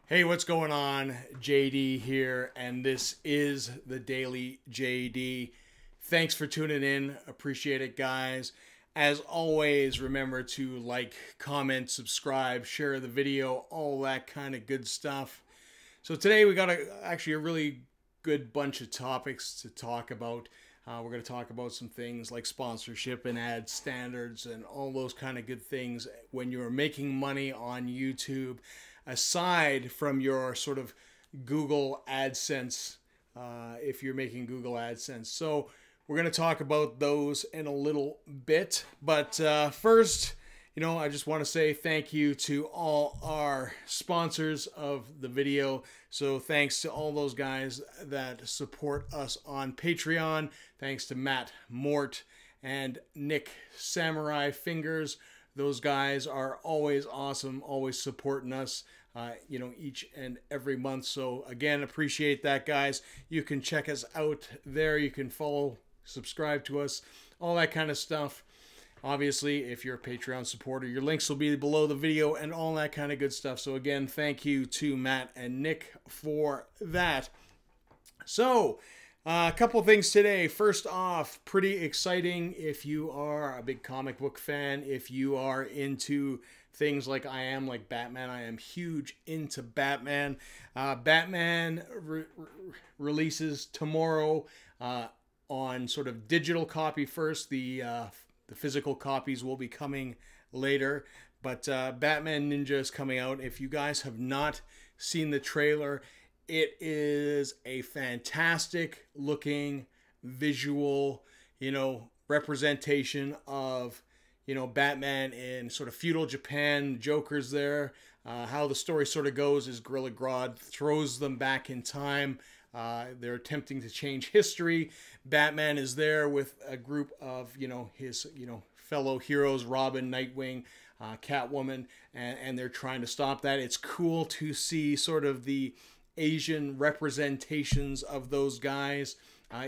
Hey, what's going on? JD here, and this is the Daily JD. Thanks for tuning in. Appreciate it, guys. As always, remember to like, comment, subscribe, share the video, all that kind of good stuff. So today we got actually a really good bunch of topics to talk about. We're going to talk about some things like sponsorship and ad standards and all those kind of good things when you're making money on YouTube, aside from your sort of Google AdSense, if you're making Google AdSense. So we're going to talk about those in a little bit. But first, I just want to say thank you to all our sponsors of the video. So thanks to all those guys that support us on Patreon. Thanks to Matt Mort and Nick Samurai Fingers. Those guys are always awesome, always supporting us, each and every month. So again, appreciate that, guys. You can check us out there. You can follow, subscribe to us, all that kind of stuff. Obviously, if you're a Patreon supporter, your links will be below the video and all that kind of good stuff. So again, thank you to Matt and Nick for that. So, a couple of things today. First off, pretty exciting if you are a big comic book fan, if you are into things like I am, like Batman. I am huge into Batman. Batman releases tomorrow on sort of digital copy first. The physical copies will be coming later, but Batman Ninja is coming out. If you guys have not seen the trailer, it is a fantastic looking visual, representation of, Batman in sort of feudal Japan. Joker's there. How the story sort of goes is Gorilla Grodd throws them back in time. They're attempting to change history. Batman is there with a group of, his, fellow heroes, Robin, Nightwing, Catwoman, and they're trying to stop that. It's cool to see sort of the Asian representations of those guys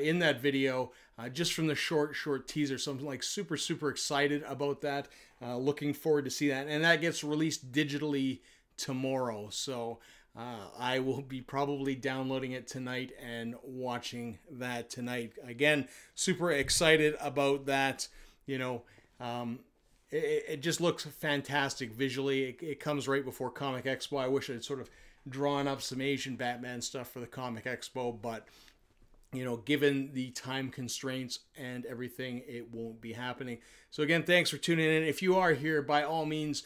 in that video, just from the short teaser. So I'm like super excited about that. Looking forward to see that. And that gets released digitally tomorrow. So I will be probably downloading it tonight and watching that tonight. Again, super excited about that. It just looks fantastic visually. It comes right before Comic Expo. I wish I'd sort of drawn up some Asian Batman stuff for the Comic Expo, but given the time constraints and everything, it won't be happening. So again, thanks for tuning in. If you are here, by all means,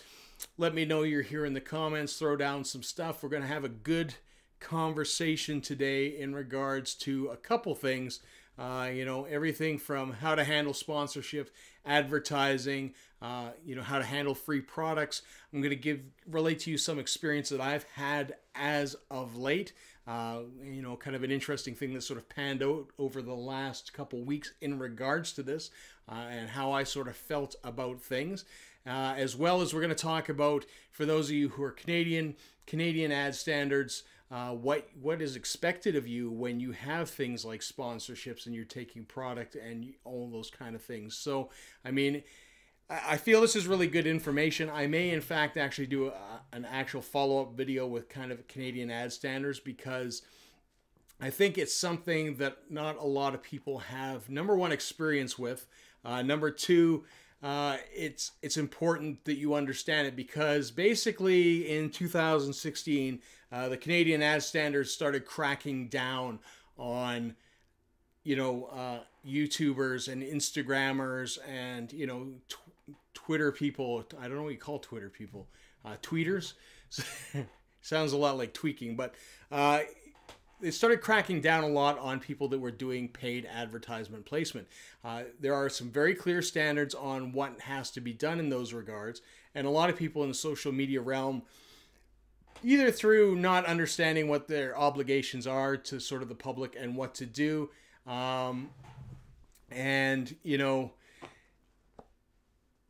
let me know you're here in the comments. Throw down some stuff. We're going to have a good conversation today in regards to a couple things. Everything from how to handle sponsorship, advertising, how to handle free products. I'm going to relate to you some experience that I've had as of late. Kind of an interesting thing that sort of panned out over the last couple weeks in regards to this, and how I sort of felt about things. As well as we're going to talk about, for those of you who are Canadian ad standards, what is expected of you when you have things like sponsorships and you're taking product and all those kind of things. So, I feel this is really good information. I may, in fact, actually do an actual follow-up video with kind of Canadian ad standards, because I think it's something that not a lot of people have, number one, experience with. Number two, it's important that you understand it, because basically in 2016, the Canadian ad standards started cracking down on, YouTubers and Instagrammers and, Twitter people. I don't know what you call Twitter people. Tweeters? Sounds a lot like tweaking, but they started cracking down a lot on people that were doing paid advertisement placement. There are some very clear standards on what has to be done in those regards, and a lot of people in the social media realm, either through not understanding what their obligations are to sort of the public and what to do,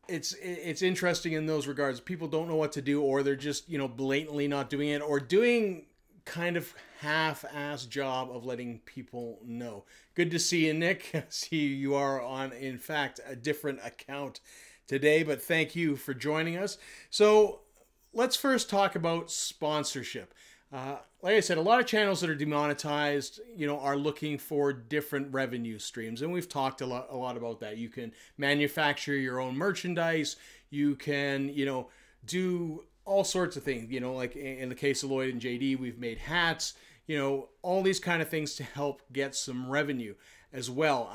it's interesting in those regards. People don't know what to do, or they're just, blatantly not doing it, or doing kind of half-ass job of letting people know. Good to see you, Nick. See you are on, in fact, a different account today, but thank you for joining us. So let's first talk about sponsorship. like I said, a lot of channels that are demonetized, are looking for different revenue streams, and we've talked a lot about that. You can manufacture your own merchandise. You can, do all sorts of things. Like in the case of Lloyd and JD, we've made hats. All these kind of things to help get some revenue as well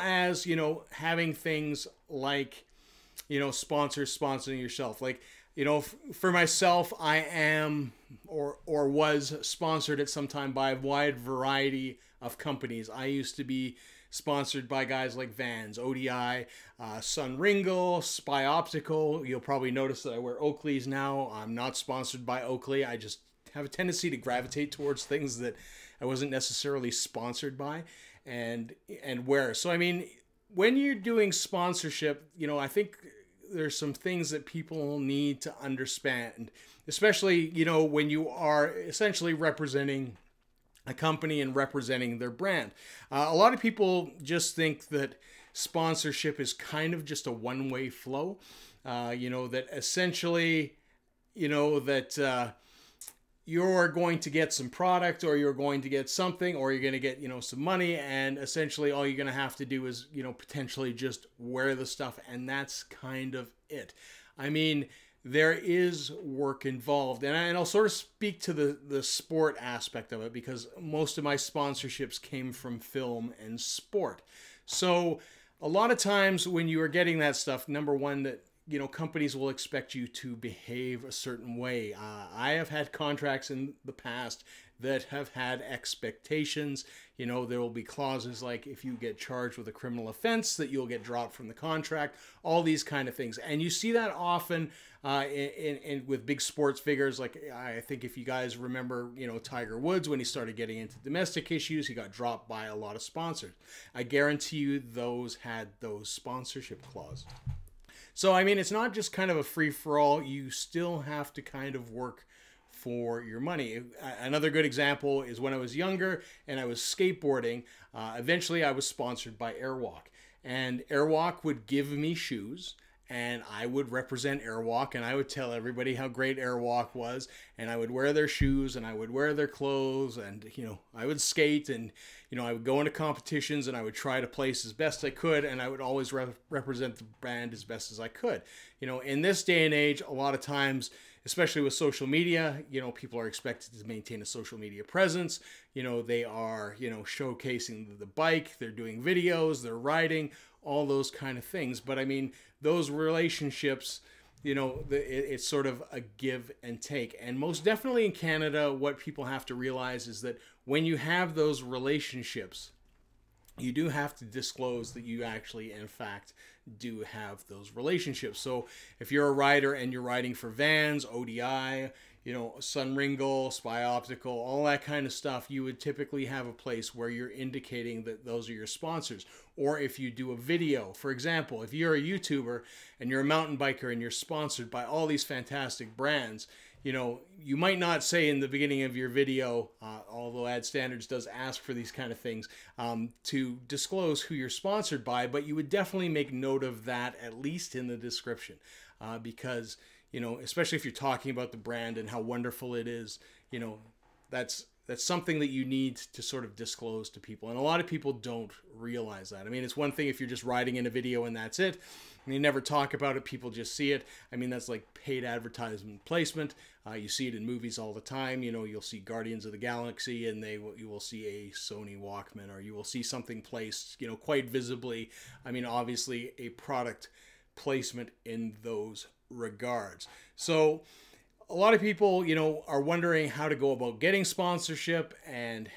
as having things like sponsors sponsoring yourself. Like, for myself, I am or was sponsored at some time by a wide variety of companies. I used to be sponsored by guys like Vans, ODI, Sun Ringo, Spy Optical. You'll probably notice that I wear Oakleys now. I'm not sponsored by Oakley. I just have a tendency to gravitate towards things that I wasn't necessarily sponsored by and wear. So, I mean, when you're doing sponsorship, I think there's some things that people need to understand, especially, when you are essentially representing a company and representing their brand. A lot of people just think that sponsorship is kind of just a one-way flow, that essentially, that you're going to get some product, or you're going to get something, or you're going to get, some money, and essentially all you're going to have to do is, potentially just wear the stuff, and that's kind of it. I mean, there is work involved, and I'll sort of speak to the sport aspect of it, because most of my sponsorships came from film and sport. So a lot of times when you are getting that stuff, number one, that companies will expect you to behave a certain way. I have had contracts in the past that have had expectations. There will be clauses like if you get charged with a criminal offense, that you'll get dropped from the contract, all these kind of things. And you see that often in with big sports figures. Like, I think if you guys remember, Tiger Woods, when he started getting into domestic issues, he got dropped by a lot of sponsors. I guarantee you those had those sponsorship clauses. So, I mean, it's not just kind of a free-for-all. You still have to kind of work for your money. Another good example is when I was younger and I was skateboarding. Eventually, I was sponsored by Airwalk. And Airwalk would give me shoes, and I would represent Airwalk, and I would tell everybody how great Airwalk was, and I would wear their shoes, and I would wear their clothes, and, I would skate, and, I would go into competitions, and I would try to place as best I could, and I would always represent the brand as best as I could. In this day and age, a lot of times, especially with social media, people are expected to maintain a social media presence. They are, showcasing the bike, they're doing videos, they're riding, all those kind of things. But I mean, those relationships, it's sort of a give and take. And most definitely in Canada, what people have to realize is that when you have those relationships, you do have to disclose that you actually, in fact, do have those relationships. So if you're a rider and you're riding for Vans, ODI, Sun Ringo, Spy Optical, all that kind of stuff, you would typically have a place where you're indicating that those are your sponsors. Or if you do a video, for example, if you're a YouTuber and you're a mountain biker and you're sponsored by all these fantastic brands, you might not say in the beginning of your video, although Ad Standards does ask for these kind of things, to disclose who you're sponsored by, but you would definitely make note of that, at least in the description, because, especially if you're talking about the brand and how wonderful it is, that's something that you need to sort of disclose to people. And a lot of people don't realize that. I mean, it's one thing if you're just writing in a video and that's it, and you never talk about it, people just see it. I mean, that's like paid advertisement placement. You see it in movies all the time. You'll see Guardians of the Galaxy and you will see a Sony Walkman, or you will see something placed, quite visibly. I mean, obviously a product placement in those regards. So a lot of people, are wondering how to go about getting sponsorship and,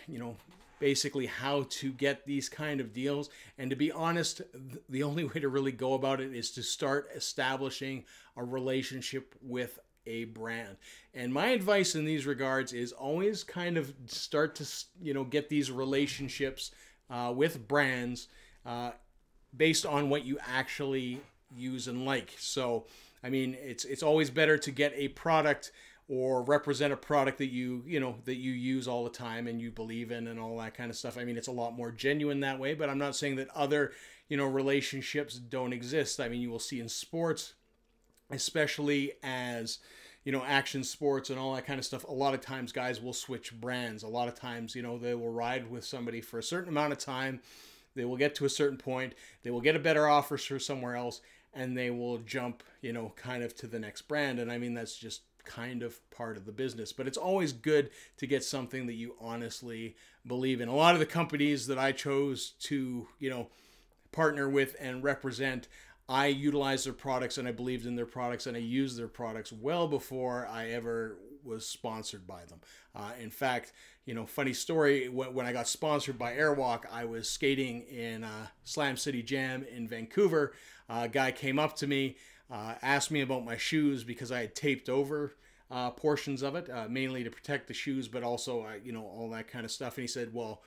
basically how to get these kind of deals. And to be honest, the only way to really go about it is to start establishing a relationship with a brand. And my advice in these regards is always kind of start to, get these relationships with brands based on what you actually use and like. So, I mean, it's always better to get a product or represent a product that you use all the time and you believe in and all that kind of stuff. I mean, it's a lot more genuine that way, but I'm not saying that other, relationships don't exist. I mean, you will see in sports, especially as, action sports and all that kind of stuff, a lot of times guys will switch brands. A lot of times, they will ride with somebody for a certain amount of time. They will get to a certain point. They will get a better offer for somewhere else, and they will jump, kind of to the next brand. And I mean, that's just kind of part of the business. But it's always good to get something that you honestly believe in. A lot of the companies that I chose to, partner with and represent, I utilized their products and I believed in their products and I used their products well before I ever was sponsored by them. In fact, funny story, when I got sponsored by Airwalk, I was skating in Slam City Jam in Vancouver. A guy came up to me, asked me about my shoes because I had taped over portions of it, mainly to protect the shoes, but also, all that kind of stuff. And he said, well,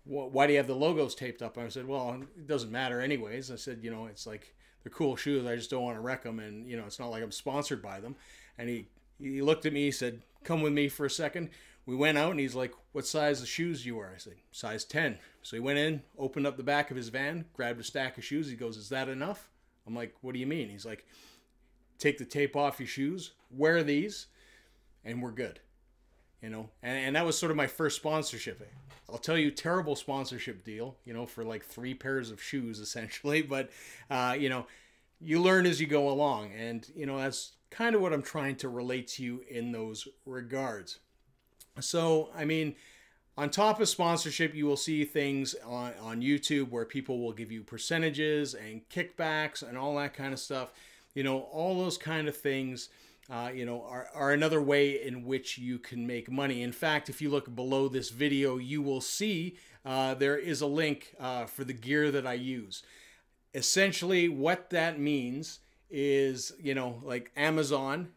why do you have the logos taped up? And I said, well, it doesn't matter anyways. I said, it's like, they're cool shoes. I just don't want to wreck them. And, it's not like I'm sponsored by them. And he looked at me, he said, come with me for a second. We went out and he's like, what size of shoes you wear? I said, size 10. So he went in, opened up the back of his van, grabbed a stack of shoes. He goes, is that enough? I'm like, what do you mean? He's like, take the tape off your shoes, wear these, and we're good. And that was sort of my first sponsorship. I'll tell you, terrible sponsorship deal, for like 3 pairs of shoes essentially. But, you learn as you go along. And, that's kind of what I'm trying to relate to you in those regards. So, I mean, on top of sponsorship, you will see things on YouTube where people will give you percentages and kickbacks and all that kind of stuff. All those kind of things are another way in which you can make money. In fact, if you look below this video, you will see there is a link for the gear that I use. Essentially, what that means is, like Amazon,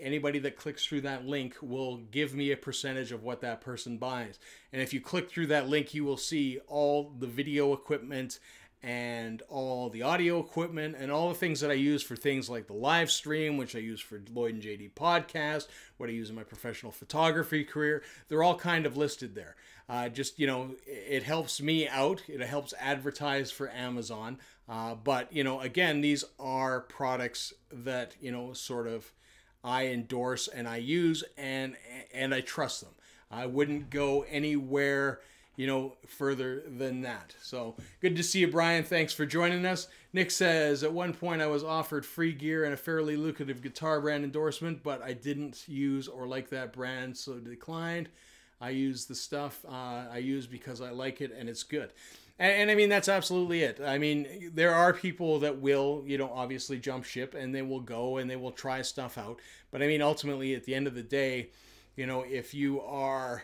anybody that clicks through that link will give me a percentage of what that person buys. And if you click through that link, you will see all the video equipment and all the audio equipment and all the things that I use for things like the live stream, which I use for Lloyd and JD podcast, what I use in my professional photography career. They're all kind of listed there. It helps me out. It helps advertise for Amazon. But, again, these are products that, sort of I endorse and I use and I trust them. I wouldn't go anywhere further than that. So good to see you, Brian. Thanks for joining us. Nick says, at one point I was offered free gear and a fairly lucrative guitar brand endorsement, but I didn't use or like that brand, so declined. I use the stuff I use because I like it and it's good. And I mean, that's absolutely it. I mean, there are people that will, obviously jump ship and they will go and they will try stuff out. But I mean, ultimately, at the end of the day, if you are,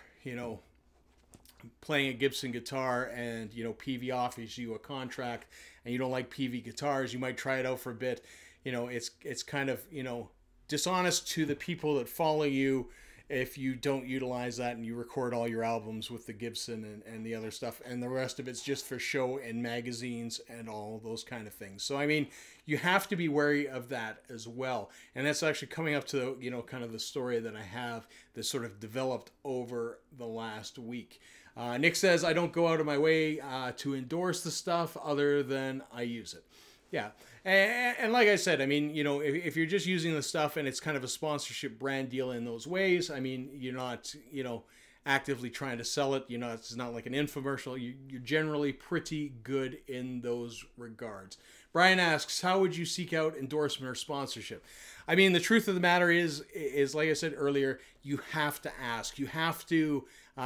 playing a Gibson guitar and PV offers you a contract and you don't like PV guitars, you might try it out for a bit. It's kind of dishonest to the people that follow you if you don't utilize that and you record all your albums with the Gibson and the other stuff, and the rest of it's just for show and magazines and all those kind of things. So I mean, you have to be wary of that as well. And that's actually coming up to kind of the story that I have that sort of developed over the last week. Nick says, I don't go out of my way to endorse the stuff other than I use it. Yeah. And like I said, I mean, if you're just using the stuff and it's kind of a sponsorship brand deal in those ways, I mean, you're not, actively trying to sell it. It's not like an infomercial. You're generally pretty good in those regards. Brian asks, how would you seek out endorsement or sponsorship? I mean, the truth of the matter is like I said earlier, you have to ask. You have to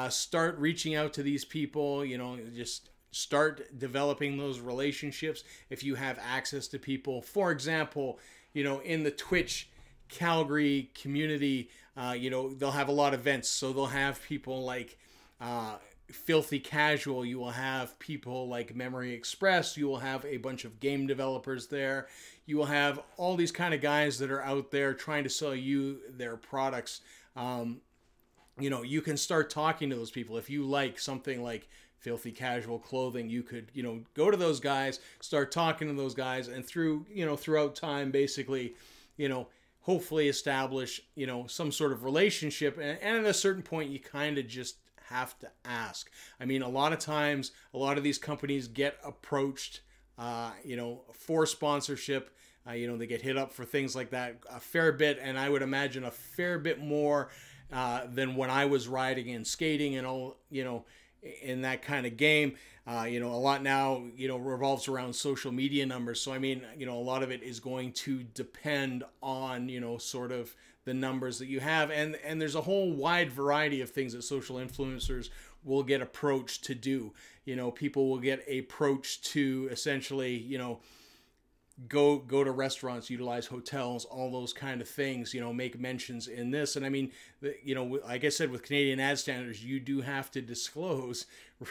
start reaching out to these people, just start developing those relationships if you have access to people. For example, in the Twitch Calgary community, they'll have a lot of events. So they'll have people like Filthy Casual. You will have people like Memory Express. You will have a bunch of game developers there. You will have all these kind of guys that are out there trying to sell you their products. You can start talking to those people. If you like something like Filthy Casual clothing, you could, go to those guys, start talking to those guys, and throughout time, basically, hopefully establish, some sort of relationship. And at a certain point, you kind of just have to ask. I mean, a lot of times, a lot of these companies get approached, for sponsorship They get hit up for things like that a fair bit, and I would imagine a fair bit more than when I was riding and skating and all, in that kind of game. A lot now, revolves around social media numbers. So, I mean, a lot of it is going to depend on, sort of the numbers that you have. And there's a whole wide variety of things that social influencers will get approached to do. People will get approached to essentially, go to restaurants, utilize hotels, all those kind of things, make mentions in this. And I mean, like I said, with Canadian ad standards, you do have to disclose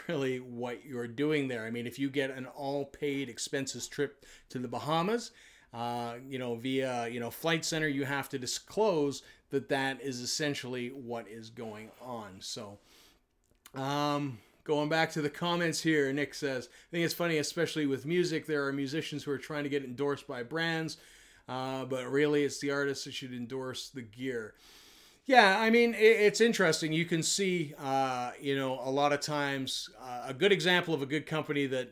really what you're doing there. I mean, if you get an all paid expenses trip to the Bahamas, via, Flight Center, you have to disclose that is essentially what is going on. So, going back to the comments here, Nick says, I think it's funny, especially with music, there are musicians who are trying to get endorsed by brands, but really it's the artists that should endorse the gear. Yeah, I mean, it's interesting. You can see, a lot of times, a good example of a good company that,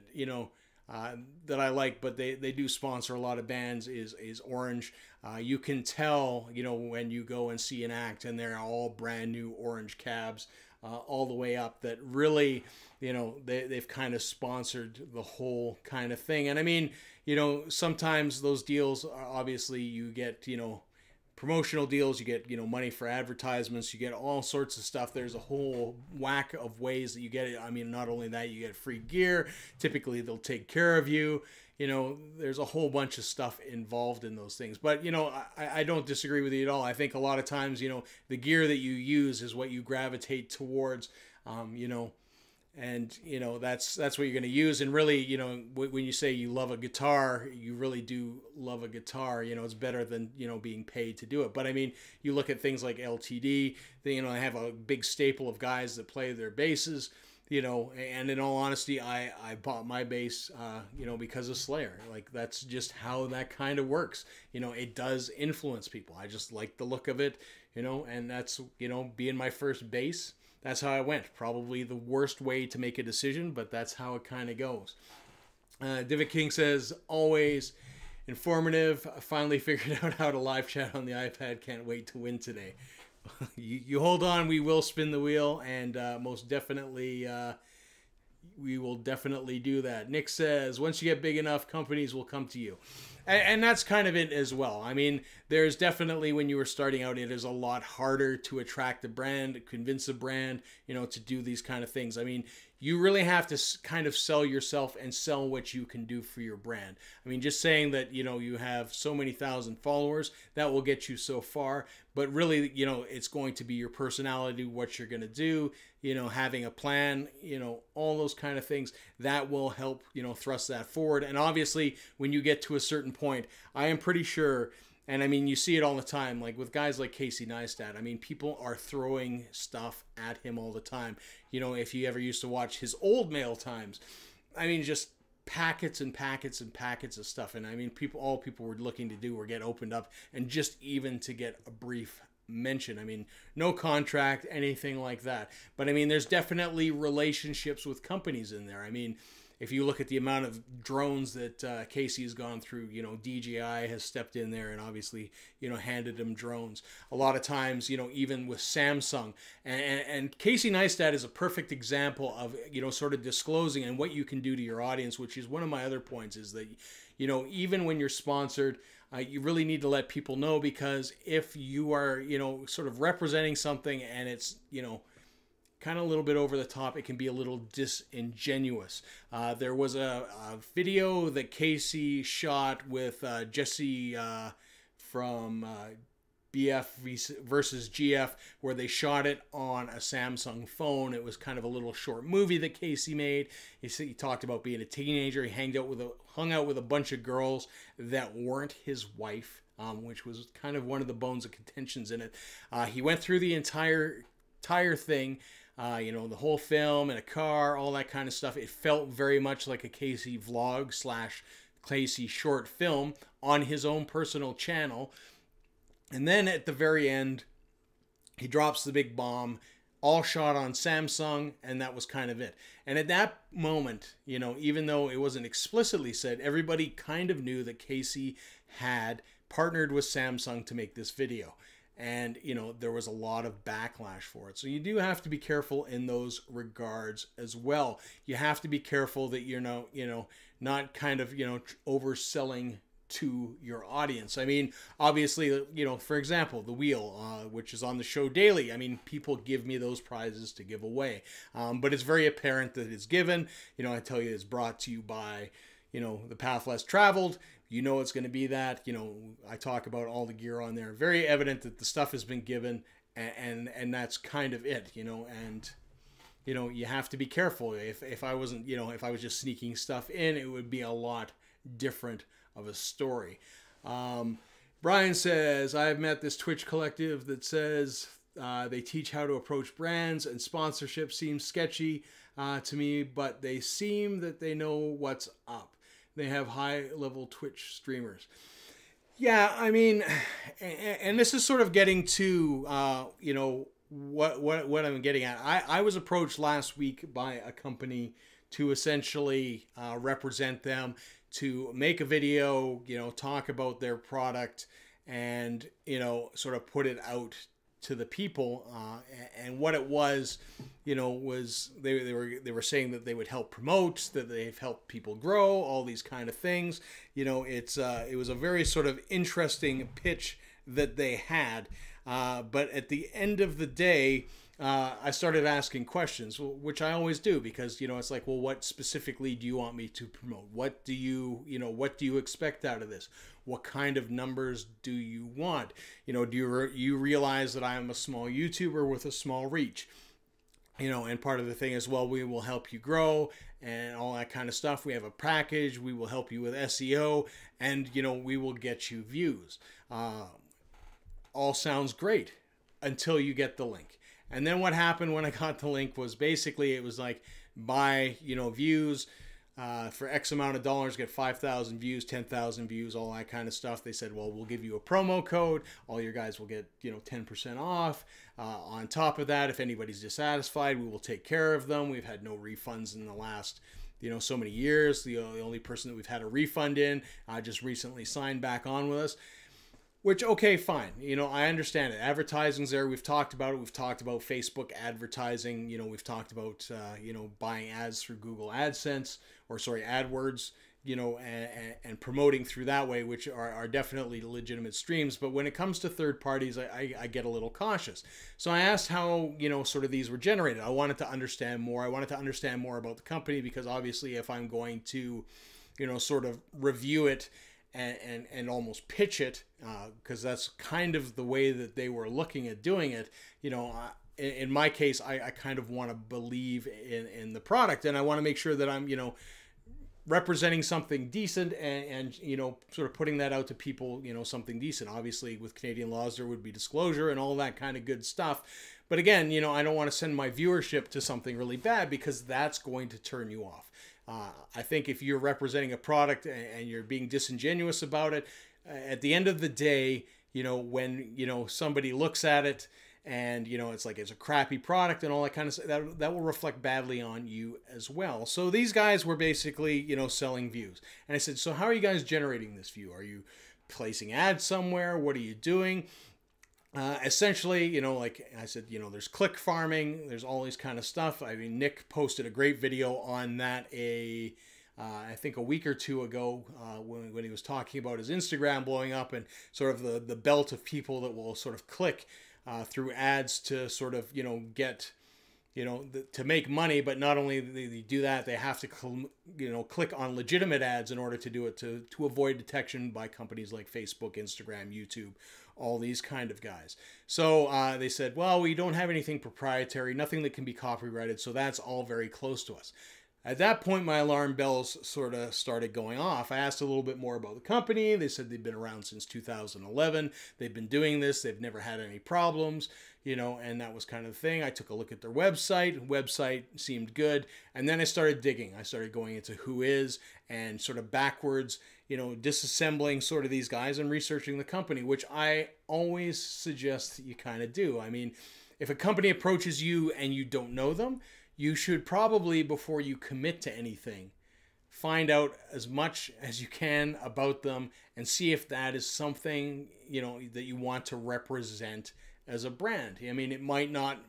that I like, but they do sponsor a lot of bands is Orange. You can tell, when you go and see an act and they're all brand new Orange cabs, all the way up, that really, they've kind of sponsored the whole kind of thing. And I mean, sometimes those deals are obviously, you get, promotional deals, you get, money for advertisements, you get all sorts of stuff. There's a whole whack of ways that you get it. I mean, not only that, you get free gear. Typically they'll take care of you. There's a whole bunch of stuff involved in those things. But, I don't disagree with you at all. I think a lot of times, the gear that you use is what you gravitate towards, and, that's what you're going to use. And really, when you say you love a guitar, you really do love a guitar. It's better than, being paid to do it. But I mean, you look at things like LTD, they have a big staple of guys that play their basses. And in all honesty, I bought my bass, because of Slayer. Like, that's just how that kind of works. It does influence people. I just like the look of it, and that's, being my first bass, that's how I went. Probably the worst way to make a decision, but that's how it kind of goes. Divot King says, always informative. I finally figured out how to live chat on the iPad. Can't wait to win today. You hold on, we will spin the wheel, and most definitely we will definitely do that. Nick says, once you get big enough, companies will come to you. And that's kind of it as well. I mean, there's definitely, when you were starting out, it is a lot harder to attract a brand, convince a brand, to do these kind of things. I mean, you really have to kind of sell yourself and sell what you can do for your brand. I mean, just saying that, you have so many thousand followers, that will get you so far. But really, it's going to be your personality, what you're going to do, having a plan, all those kind of things that will help, thrust that forward. And obviously, when you get to a certain point, I am pretty sure, and I mean, you see it all the time, like with guys like Casey Neistat. I mean, people are throwing stuff at him all the time. If you ever used to watch his old Mail Times, I mean, just packets and packets and packets of stuff. And I mean, all people were looking to do were get opened up, and just even to get a brief mention. I mean, no contract, anything like that. But I mean, there's definitely relationships with companies in there. I mean, if you look at the amount of drones that Casey has gone through, DJI has stepped in there and obviously, handed him drones. A lot of times, even with Samsung. And Casey Neistat is a perfect example of, sort of disclosing and what you can do to your audience, which is one of my other points, is that, even when you're sponsored, you really need to let people know, because if you are, sort of representing something and it's, kind of a little bit over the top, it can be a little disingenuous. There was a video that Casey shot with Jesse from BF versus GF, where they shot it on a Samsung phone. It was kind of a little short movie that Casey made. He talked about being a teenager. He hung out with a bunch of girls that weren't his wife, which was kind of one of the bones of contentions in it. He went through the entire thing. The whole film in a car, all that kind of stuff. It felt very much like a Casey vlog / Casey short film on his own personal channel. And then at the very end, he drops the big bomb. all shot on Samsung, and that was kind of it. And at that moment, you know, even though it wasn't explicitly said, everybody kind of knew that Casey had partnered with Samsung to make this video. And, you know, there was a lot of backlash for it. So you do have to be careful in those regards as well. You have to be careful that you're not kind of, you know, overselling to your audience. I mean, obviously, you know, for example, the wheel, which is on the show daily. I mean, people give me those prizes to give away, but it's very apparent that it's given. You know, I tell you, it's brought to you by, you know, the Path Less Traveled. You know, it's going to be that. You know, I talk about all the gear on there. Very evident that the stuff has been given, and that's kind of it. You know, and you know, you have to be careful. If I wasn't, you know, if I was just sneaking stuff in, it would be a lot different of a story. Brian says, I've met this Twitch collective that says they teach how to approach brands, and sponsorship seems sketchy to me, but they seem that they know what's up. They have high level Twitch streamers. Yeah, I mean, and this is sort of getting to, you know, what I'm getting at. I was approached last week by a company to essentially represent them, to make a video, you know, talk about their product, and, you know, sort of put it out to the people. And what it was, you know, was they were saying that they would help promote, that they've helped people grow, all these kind of things. You know, it was a very sort of interesting pitch that they had. But at the end of the day, I started asking questions, which I always do, because, you know, it's like, well, what specifically do you want me to promote? What do you expect out of this? What kind of numbers do you want? You know, do you realize that I am a small YouTuber with a small reach? You know, and part of the thing is, well, we will help you grow and all that kind of stuff. We have a package. We will help you with SEO, and, you know, we will get you views. All sounds great until you get the link. And then what happened when I got the link was basically it was like, buy, you know, views for X amount of dollars, get 5,000 views, 10,000 views, all that kind of stuff. They said, well, we'll give you a promo code. All your guys will get, you know, 10% off. On top of that, if anybody's dissatisfied, we will take care of them. We've had no refunds in the last, you know, so many years. The only person that we've had a refund in just recently signed back on with us. Which, okay, fine. You know, I understand it. Advertising's there. We've talked about it. We've talked about Facebook advertising. You know, we've talked about, you know, buying ads through Google AdSense, or sorry, AdWords, you know, and promoting through that way, which are definitely legitimate streams. But when it comes to third parties, I get a little cautious. So I asked how, you know, sort of these were generated. I wanted to understand more. I wanted to understand more about the company, because obviously if I'm going to, you know, sort of review it and almost pitch it, because that's kind of the way that they were looking at doing it. You know, in my case, I kind of want to believe in the product, and I want to make sure that I'm, you know, representing something decent and, you know, sort of putting that out to people, you know, something decent. Obviously, with Canadian laws, there would be disclosure and all that kind of good stuff. But again, you know, I don't want to send my viewership to something really bad, because that's going to turn you off. I think if you're representing a product and you're being disingenuous about it, at the end of the day, you know, when, you know, somebody looks at it and, you know, it's like it's a crappy product and all that kind of stuff, that will reflect badly on you as well. So these guys were basically, you know, selling views. And I said, so how are you guys generating this view? Are you placing ads somewhere? What are you doing? Essentially, you know, like I said, you know, there's click farming, there's all these kind of stuff. I mean, Nick posted a great video on that I think a week or two ago, when he was talking about his Instagram blowing up, and sort of the belt of people that will sort of click through ads to sort of, you know, get, you know, to make money. But not only do they do that, they have to, you know, click on legitimate ads in order to do it, to avoid detection by companies like Facebook, Instagram, YouTube, all these kind of guys. So they said, well, we don't have anything proprietary, nothing that can be copyrighted, so that's all very close to us. At that point, my alarm bells sort of started going off. I asked a little bit more about the company. They said they've been around since 2011. They've been doing this. They've never had any problems, you know, and that was kind of the thing. I took a look at their website. Website seemed good. And then I started digging. I started going into Whois and sort of backwards, you know, disassembling sort of these guys and researching the company, which I always suggest that you kind of do. I mean, if a company approaches you and you don't know them, you should probably, before you commit to anything, find out as much as you can about them and see if that is something, you know, that you want to represent as a brand. I mean, it might not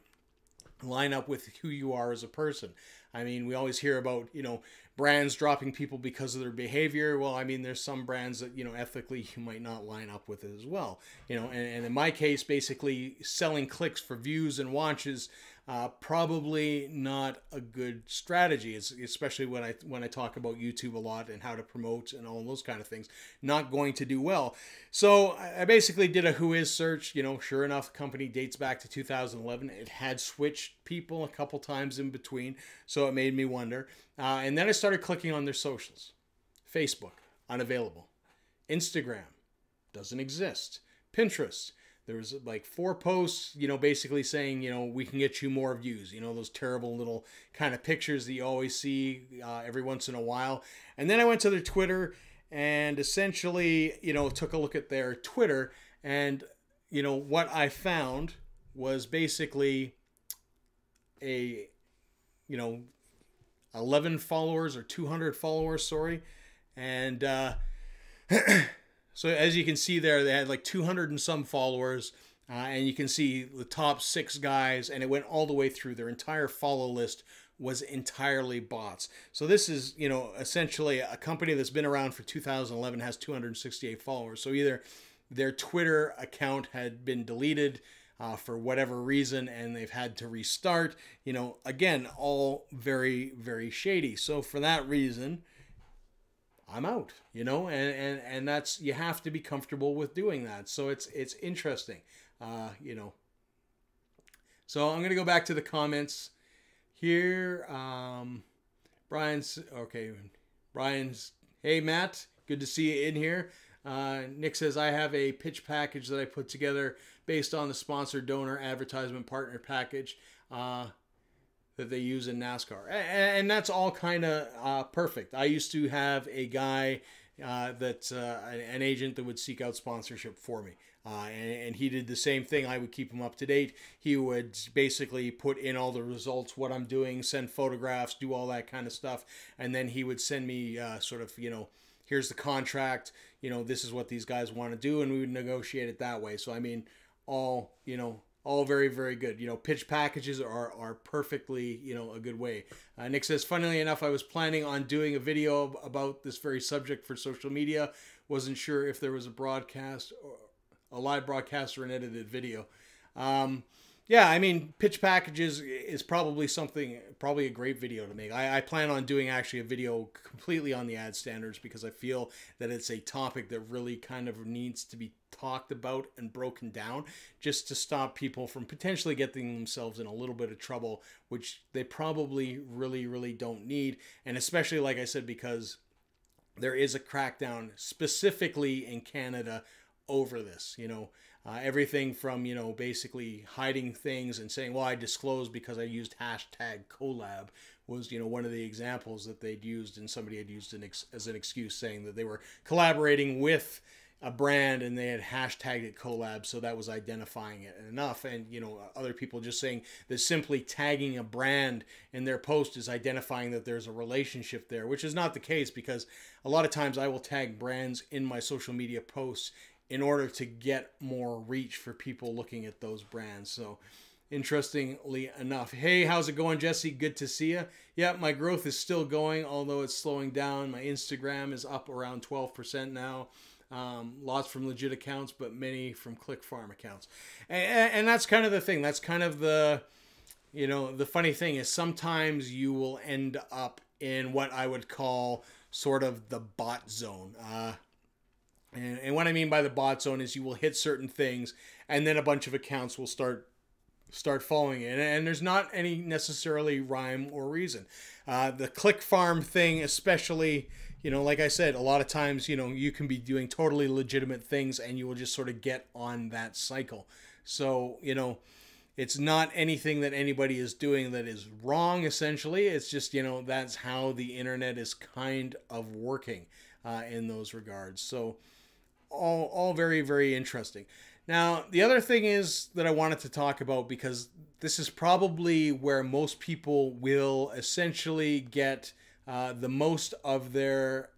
line up with who you are as a person. I mean, we always hear about, you know, brands dropping people because of their behavior. Well, I mean, there's some brands that, you know, ethically you might not line up with it as well. You know, and in my case, basically selling clicks for views and watches, probably not a good strategy. It's especially when I talk about YouTube a lot and how to promote and all those kind of things. Not going to do well. So I basically did a Whois search. You know, sure enough, the company dates back to 2011. It had switched people a couple times in between, so it made me wonder. And then I started clicking on their socials. Facebook, unavailable. Instagram, doesn't exist. Pinterest, there was like 4 posts, you know, basically saying, you know, we can get you more views. You know, those terrible little kind of pictures that you always see every once in a while. And then I went to their Twitter and essentially, you know, took a look at their Twitter. And, you know, what I found was basically a, you know, 11 followers or 200 followers, sorry. And so as you can see there, they had like 200 and some followers. And you can see the top 6 guys, and it went all the way through. Their entire follow list was entirely bots. So this is, you know, essentially a company that's been around for 2011, has 268 followers. So either their Twitter account had been deleted for whatever reason, and they've had to restart. You know, again, all very, very shady. So for that reason, I'm out, you know, and that's, you have to be comfortable with doing that. So it's interesting, you know. So I'm going to go back to the comments here. Brian's, hey, Matt, good to see you in here. Nick says, I have a pitch package that I put together based on the sponsor, donor, advertisement, partner package that they use in NASCAR. And that's all kind of perfect. I used to have a guy that's an agent that would seek out sponsorship for me. And he did the same thing. I would keep him up to date. He would basically put in all the results, what I'm doing, send photographs, do all that kind of stuff. And then he would send me sort of, you know, here's the contract, you know, this is what these guys want to do, and we would negotiate it that way. So, I mean, all, you know, all very, very good. You know, pitch packages are perfectly, you know, a good way. Nick says, funnily enough, I was planning on doing a video about this very subject for social media. Wasn't sure if there was a broadcast, or a live broadcast, or an edited video. Yeah, I mean, pitch packages is probably a great video to make. I plan on doing actually a video completely on the ad standards, because I feel that it's a topic that really kind of needs to be talked about and broken down, just to stop people from potentially getting themselves in a little bit of trouble, which they probably really, really don't need. And especially, like I said, because there is a crackdown specifically in Canada over this, you know. Everything from, you know, basically hiding things and saying, well, I disclosed because I used hashtag collab, was, you know, one of the examples that they'd used, and somebody had used as an excuse, saying that they were collaborating with a brand and they had hashtagged it collab, so that was identifying it enough. And, you know, other people just saying that simply tagging a brand in their post is identifying that there's a relationship there, which is not the case, because a lot of times I will tag brands in my social media posts in order to get more reach for people looking at those brands. So interestingly enough, hey, how's it going, Jesse? Good to see you. Yeah, my growth is still going, although it's slowing down. My Instagram is up around 12% now. Lots from legit accounts, but many from ClickFarm accounts. And that's kind of the thing. That's kind of the, you know, the funny thing is sometimes you will end up in what I would call sort of the bot zone. And what I mean by the bot zone is you will hit certain things, and then a bunch of accounts will start following it. And there's not any necessarily rhyme or reason. The ClickFarm thing, especially, you know, like I said, a lot of times, you know, you can be doing totally legitimate things and you will just sort of get on that cycle. So, you know, it's not anything that anybody is doing that is wrong, essentially. It's just, you know, that's how the internet is kind of working in those regards. So all very, very interesting. Now, the other thing is that I wanted to talk about, because this is probably where most people will essentially get the most of their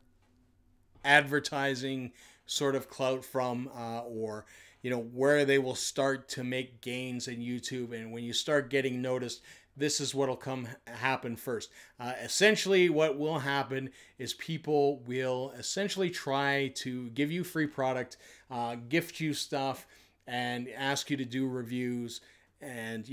advertising sort of clout from, or where they will start to make gains in YouTube. And when you start getting noticed, this is what'll happen first. Essentially, what will happen is people will essentially try to give you free product, gift you stuff, and ask you to do reviews, and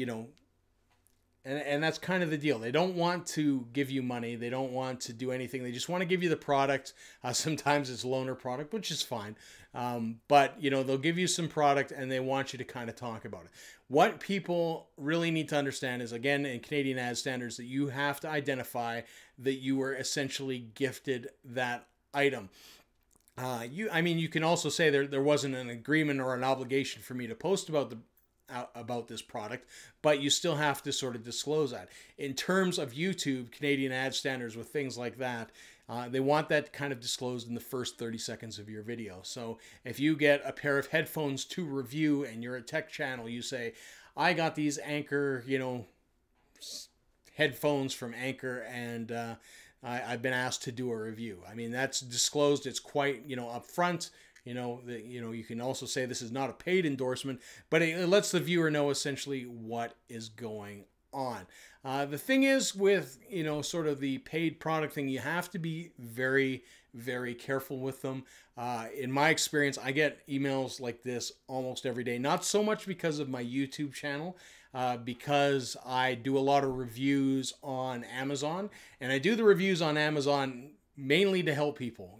and that's kind of the deal. They don't want to give you money. They don't want to do anything. They just want to give you the product. Sometimes it's loaner product, which is fine. But, they'll give you some product and they want you to kind of talk about it. What people really need to understand is, again, in Canadian ad standards, that you have to identify that you were essentially gifted that item. You can also say there wasn't an agreement or an obligation for me to post about this product, but you still have to sort of disclose that. In terms of YouTube, Canadian ad standards with things like that, they want that kind of disclosed in the first 30 seconds of your video. So if you get a pair of headphones to review and you're a tech channel, you say, I got these Anker, headphones from Anker, and I've been asked to do a review. I mean, that's disclosed. It's quite, upfront. You can also say this is not a paid endorsement, but it lets the viewer know essentially what is going on. The thing is with, sort of the paid product thing, you have to be very, very careful with them. In my experience, I get emails like this almost every day, not so much because of my YouTube channel, because I do a lot of reviews on Amazon, and I do the reviews on Amazon mainly to help people.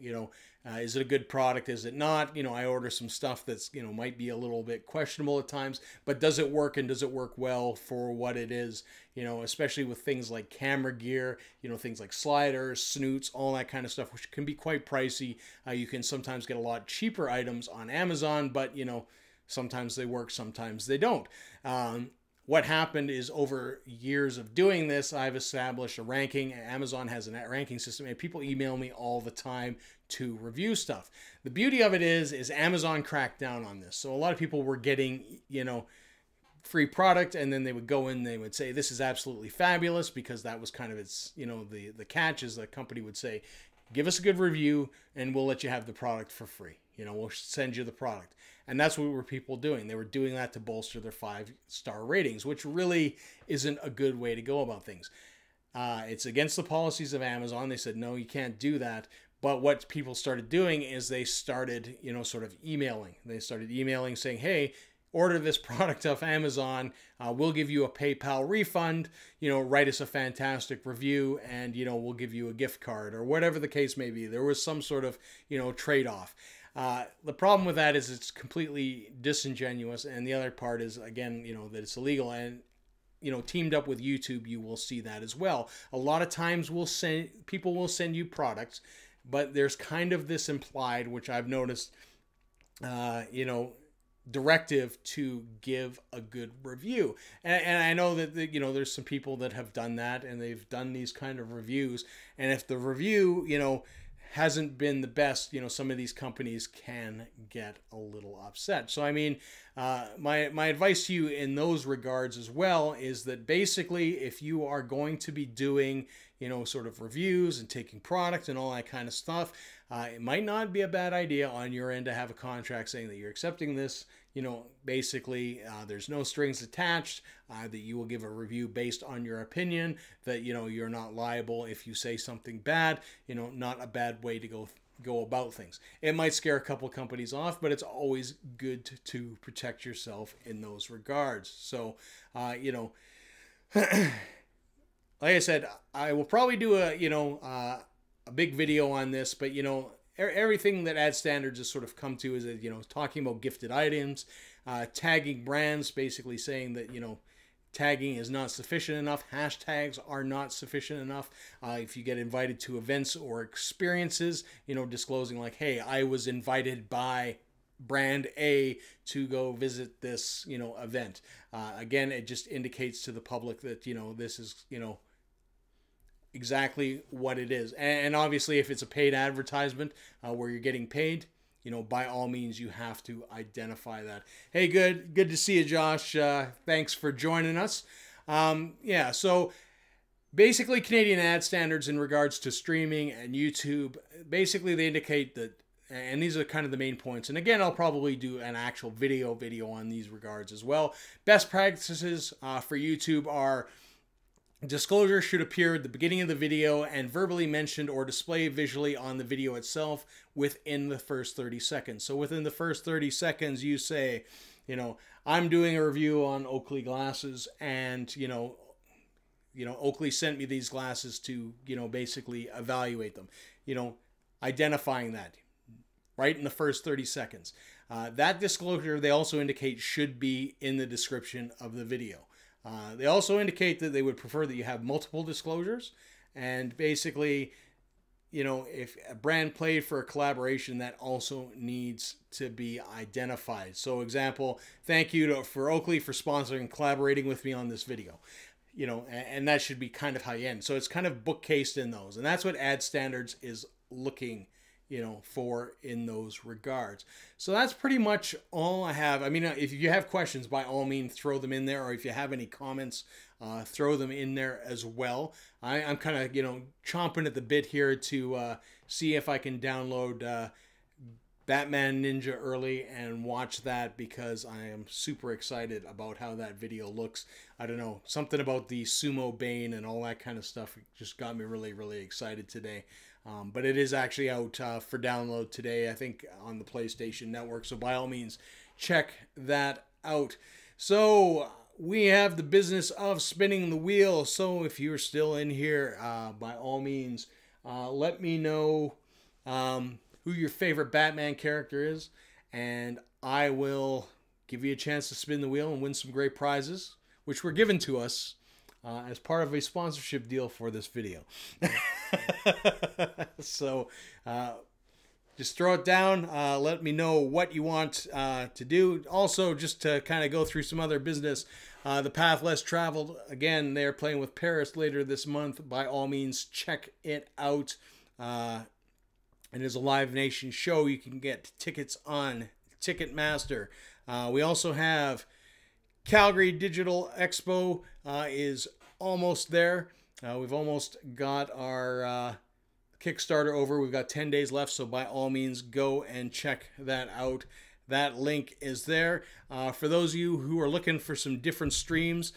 Is it a good product? Is it not? I order some stuff that's, might be a little bit questionable at times, but does it work, and does it work well for what it is? Especially with things like camera gear, things like sliders, snoots, all that kind of stuff, which can be quite pricey. You can sometimes get a lot cheaper items on Amazon, but, sometimes they work, sometimes they don't. What happened is, over years of doing this, I've established a ranking. Amazon has a ranking system, and people email me all the time to review stuff. The beauty of it is Amazon cracked down on this. So a lot of people were getting, free product, and then they would go in, they would say, this is absolutely fabulous, because that was kind of its, the catch is the company would say, give us a good review and we'll let you have the product for free. We'll send you the product. And that's what were people doing. They were doing that to bolster their 5-star ratings, which really isn't a good way to go about things. It's against the policies of Amazon. They said, no, you can't do that. But what people started doing is they started, sort of emailing. They started emailing saying, hey, order this product off Amazon. We'll give you a PayPal refund. Write us a fantastic review, and, we'll give you a gift card, or whatever the case may be. There was some sort of, trade-off. The problem with that is it's completely disingenuous. And the other part is, again, that it's illegal. And, teamed up with YouTube, you will see that as well. A lot of times people will send you products, but there's kind of this implied, which I've noticed, directive to give a good review. And I know that, there's some people that have done that, and they've done these kind of reviews. And if the review, hasn't been the best, some of these companies can get a little upset. So, I mean, my advice to you in those regards as well is that basically, if you are going to be doing, sort of reviews and taking product and all that kind of stuff, it might not be a bad idea on your end to have a contract saying that you're accepting this. Basically, there's no strings attached, that you will give a review based on your opinion, that, you're not liable if you say something bad, not a bad way to go about things. It might scare a couple companies off, but it's always good to protect yourself in those regards. So, like I said, I will probably do a big video on this, but, everything that ad standards has sort of come to is that, talking about gifted items, tagging brands, basically saying that, tagging is not sufficient enough. Hashtags are not sufficient enough. If you get invited to events or experiences, disclosing like, hey, I was invited by brand A to go visit this, event. Again, it just indicates to the public that, this is, exactly what it is. And obviously, if it's a paid advertisement where you're getting paid, you know, by all means, you have to identify that. Hey, good to see you, Josh. Thanks for joining us. Yeah, so basically Canadian ad standards in regards to streaming and YouTube, basically they indicate that, and these are kind of the main points. And again, I'll probably do an actual video on these regards as well. Best practices for YouTube are: disclosure should appear at the beginning of the video and verbally mentioned or display visually on the video itself within the first 30 seconds. So within the first 30 seconds, you say, you know, I'm doing a review on Oakley glasses, and, you know, Oakley sent me these glasses to, you know, basically evaluate them. You know, identifying that right in the first 30 seconds. That disclosure, they also indicate, should be in the description of the video. They also indicate that they would prefer that you have multiple disclosures, and basically, you know, if a brand played for a collaboration, that also needs to be identified. So example, thank you for Oakley for sponsoring and collaborating with me on this video. You know, and that should be kind of high end. So it's kind of bookcased in those. And that's what ad standards is looking, you know, for in those regards. So that's pretty much all I have. I mean, if you have questions, by all means, throw them in there. Or if you have any comments, throw them in there as well. I'm kind of, you know, chomping at the bit here to see if I can download Batman Ninja early and watch that, because I am super excited about how that video looks. I don't know, something about the Sumo Bane and all that kind of stuff just got me really excited today. But it is actually out for download today, I think, on the PlayStation Network. So by all means, check that out. So we have the business of spinning the wheel. So if you're still in here, by all means, let me know who your favorite Batman character is, and I will give you a chance to spin the wheel and win some great prizes, which were given to us as part of a sponsorship deal for this video. So just throw it down. Let me know what you want to do. Also, just to kind of go through some other business, The Path Less Traveled, again, they're playing with Paris later this month. By all means, check it out. It is a Live Nation show. You can get tickets on Ticketmaster. We also have Calgary Digital Expo is almost there. We've almost got our Kickstarter over. We've got 10 days left, so by all means, go and check that out. That link is there. For those of you who are looking for some different streams,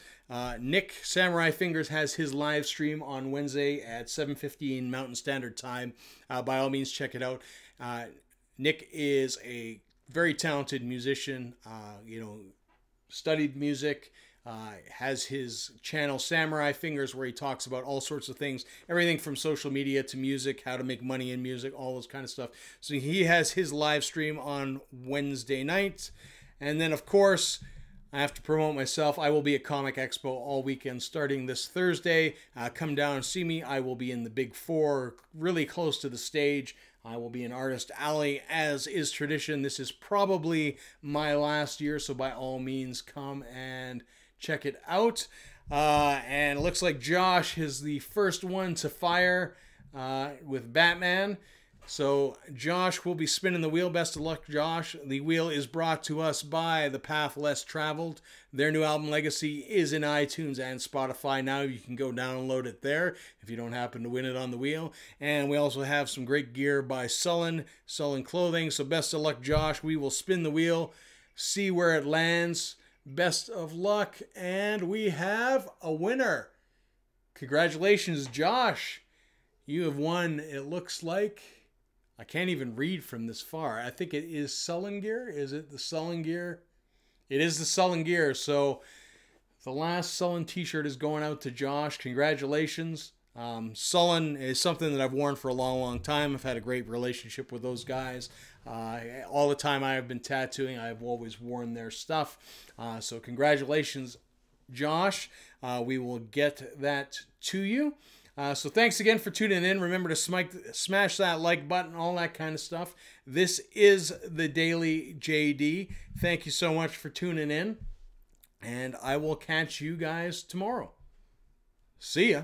Nick Samurai Fingers has his live stream on Wednesday at 7:15 Mountain Standard Time. By all means, check it out. Nick is a very talented musician, you know, studied music, has his channel Samurai Fingers, where he talks about all sorts of things, everything from social media to music, how to make money in music, all those kind of stuff. So he has his live stream on Wednesday night. And then, of course, I have to promote myself. I will be at Comic Expo all weekend starting this Thursday. Come down and see me. I will be in the Big Four, really close to the stage. I will be in Artist Alley, as is tradition. This is probably my last year, so by all means, come and check it out. And it looks like Josh is the first one to fire with Batman. So Josh will be spinning the wheel. Best of luck, Josh. The wheel is brought to us by The Path Less Traveled. Their new album, Legacy, is in iTunes and Spotify now. You can go download it there if you don't happen to win it on the wheel. And we also have some great gear by Sullen Clothing. So best of luck, Josh. We will spin the wheel, see where it lands. Best of luck. And we have a winner. Congratulations, Josh. You have won, it looks like, I can't even read from this far. I think it is Sullen Gear. Is it the Sullen Gear? It is the Sullen Gear. So the last Sullen t-shirt is going out to Josh. Congratulations. Sullen is something that I've worn for a long time. I've had a great relationship with those guys. All the time I have been tattooing, I've always worn their stuff. So congratulations, Josh. We will get that to you. So thanks again for tuning in. Remember to smash that like button, all that kind of stuff. This is the Daily JD. Thank you so much for tuning in. And I will catch you guys tomorrow. See ya.